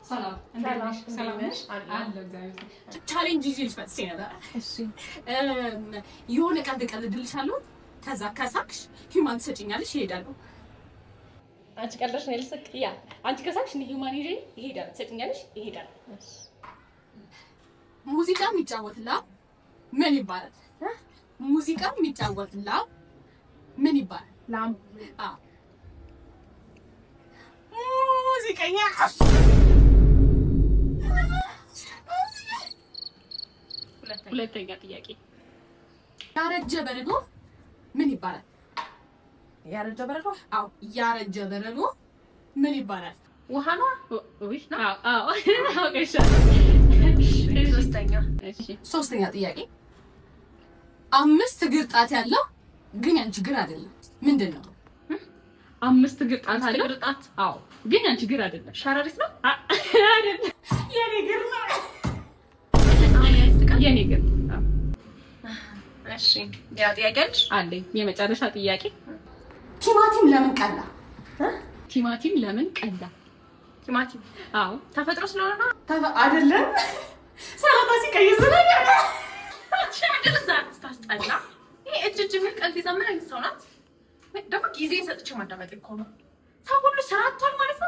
ሰላም ነሽ? ቻሌንጅ ይዤልሽ መጥቼ ነበር። እሺ የሆነ ቀልድ እቀልድልሻለሁ። ከዛ ከሳቅሽ ሂውማን ትሰጪኛለሽ፣ እሄዳለሁ። አንቺ ቀልደሽ ነው ልስቅ? ያ አንቺ ከሳቅሽ እኔ ሂውማን ይዤ እሄዳለሁ። ትሰጪኛለሽ፣ እሄዳለሁ። ሙዚቃ የሚጫወትላ ምን ይባላል? ሙዚቃ የሚጫወትላ ምን ይባላል? ላም። አዎ ሙዚቀኛ። ሁለተኛ ጥያቄ ያረጀ በረዶ ምን ይባላል? ያረጀ በረዶ? አዎ ያረጀ በረዶ ምን ይባላል? ውሃ ነው። አዎ ሶስተኛ ጥያቄ 5 እግር ጣት ያለው ግን ያንቺ እግር አይደለም ምንድን ነው? 5 እግር ጣት አለው። አዎ ግን ያንቺ እግር አይደለም። ሸረሪት ነው አይደለም። የኔ እግር ነው። የኔ እግር። እሺ ያ ጥያቄ አለኝ። የመጨረሻ ጥያቄ ቲማቲም ለምን ቀላ? ቲማቲም ለምን ቀላ? ቲማቲም አዎ ተፈጥሮ ስለሆነ ነው አይደለም። ሰላጣ ሲቀይር ስለሆነ ታስጠላ። ይሄ እጅ ምን ቀልድ ይዛ ምን አይነት ሰው ናት? ደግሞ ጊዜ ሰጥቼ ማዳመጥ እኮ ነው። ሰው ሁሉ ስራ አጥቷል ማለት ነው።